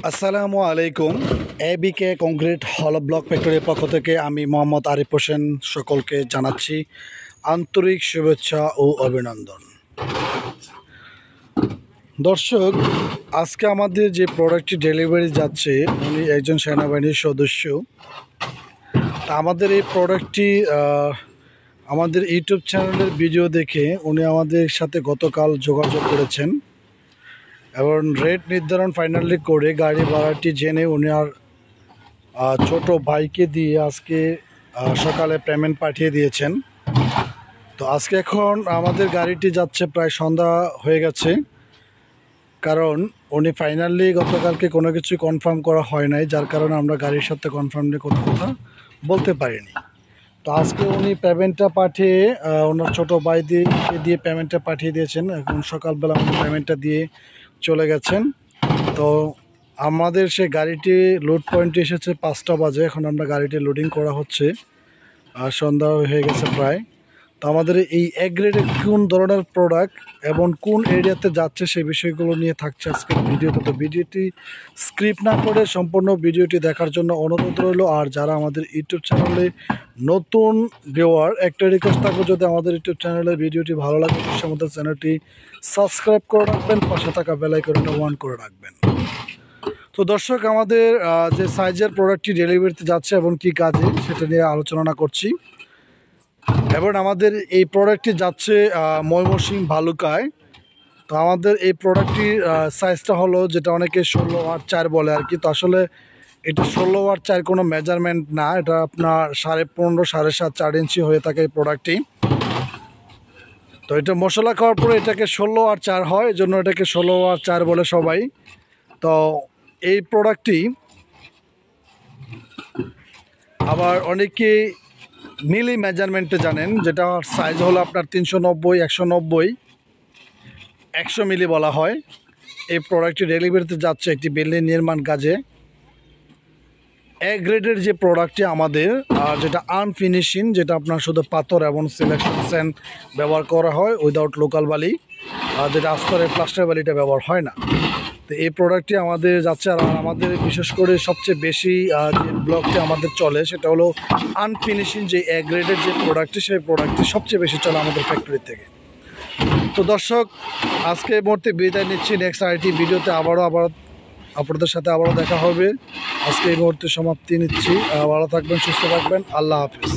আসসালামু আলাইকুম। এবিকে কংক্রিট হল ব্লক ফ্যাক্টরির পক্ষ থেকে আমি মোহাম্মদ আরিফ হোসেন সকলকে জানাচ্ছি আন্তরিক শুভেচ্ছা ও অভিনন্দন। দর্শক, আজকে আমাদের যে প্রোডাক্টটি ডেলিভারি যাচ্ছে উনি একজন সেনাবাহিনীর সদস্য। তা আমাদের এই প্রোডাক্টটি আমাদের ইউটিউব চ্যানেলের ভিডিও দেখে উনি আমাদের সাথে গতকাল যোগাযোগ করেছেন এবং রেট নির্ধারণ ফাইনালি করে গাড়ি ভাড়াটি জেনে উনি আর ছোট ভাইকে দিয়ে আজকে সকালে পেমেন্ট পাঠিয়ে দিয়েছেন। তো আজকে এখন আমাদের গাড়িটি যাচ্ছে, প্রায় সন্ধ্যা হয়ে গেছে, কারণ উনি ফাইনালি গতকালকে কোনো কিছু কনফার্ম করা হয় নাই, যার কারণে আমরা গাড়ির সাথে কনফার্মলি কোনো কথা বলতে পারিনি। তো আজকে উনি পেমেন্টটা পাঠিয়ে ওনার ছোটো ভাই দিয়ে পেমেন্টটা পাঠিয়ে দিয়েছেন। এখন সকালবেলা উনি পেমেন্টটা দিয়ে চলে গেছেন। তো আমাদের সেই গাড়িটি লোড পয়েন্টে এসেছে 5টা বাজে। এখন আমরা গাড়িটি লোডিং করা হচ্ছে, সন্ধ্যা হয়ে গেছে প্রায়। তো আমাদের এই এক গ্রেডের কোন ধরনের প্রোডাক্ট এবং কোন এরিয়াতে যাচ্ছে সেই বিষয়গুলো নিয়ে থাকছে আজকের ভিডিওতে। তো ভিডিওটি স্ক্রিপ্ট না করে সম্পূর্ণ ভিডিওটি দেখার জন্য অনুরোধ রইল। আর যারা আমাদের ইউটিউব চ্যানেলে নতুন ভিউয়ার, একটা রিকোয়েস্ট থাকবে, যদি আমাদের ইউটিউব চ্যানেলের ভিডিওটি ভালো লাগে অবশ্যই আমাদের চ্যানেলটি সাবস্ক্রাইব করে রাখবেন, পাশে থাকা বেল আইকনটা অন করে রাখবেন। তো দর্শক, আমাদের যে সাইজের প্রোডাক্টটি ডেলিভারিতে যাচ্ছে এবং কী কাজে সেটা নিয়ে আলোচনা করছি। এবং আমাদের এই প্রোডাক্টটি যাচ্ছে ময়মনসিংহ ভালুকায়। তো আমাদের এই প্রোডাক্টটির সাইজটা হলো, যেটা অনেকে 16/4 বলে আর কি। তো আসলে এটা 16/4 কোনো মেজারমেন্ট না, এটা আপনার 15.5, 7.5, 4 ইঞ্চি হয়ে থাকে এই প্রোডাক্টটি। তো এটা মশলা খাওয়ার পরে এটাকে 16/4 হয়, এই জন্য এটাকে 16/4 বলে সবাই। তো এই প্রোডাক্টটি আবার অনেকেই মিলি মেজারমেন্টে জানেন, যেটা সাইজ হলো আপনার 390, 190, 100 মিলি বলা হয়। এই প্রোডাক্টটি ডেলিভারিতে যাচ্ছে একটি বিল্ডিং নির্মাণ কাজে। এ গ্রেডের যে প্রোডাক্টটি আমাদের, যেটা আনফিনিশিং, যেটা আপনার শুধু পাথর এবং সিলেকশন স্যান্ড ব্যবহার করা হয় উইদাউট লোকাল বালি, যেটা আস্তরের প্লাস্টার বালিটা ব্যবহার হয় না। তো এই প্রোডাক্টটি আমাদের যাচ্ছে। আর আমাদের বিশেষ করে সবচেয়ে বেশি যে ব্লকটি আমাদের চলে সেটা হলো আনফিনিশিং যে এ গ্রেডের যে প্রোডাক্টটি, সেই প্রোডাক্টটি সবচেয়ে বেশি চলে আমাদের ফ্যাক্টরি থেকে। তো দর্শক, আজকে এই মুহূর্তে বিদায় নিচ্ছি। নেক্সট আরেকটি ভিডিওতে আবারও আপনাদের সাথে আবারও দেখা হবে। আজকে এই মুহূর্তে সমাপ্তি নিচ্ছি। ভালো থাকবেন, সুস্থ থাকবেন। আল্লাহ হাফিজ।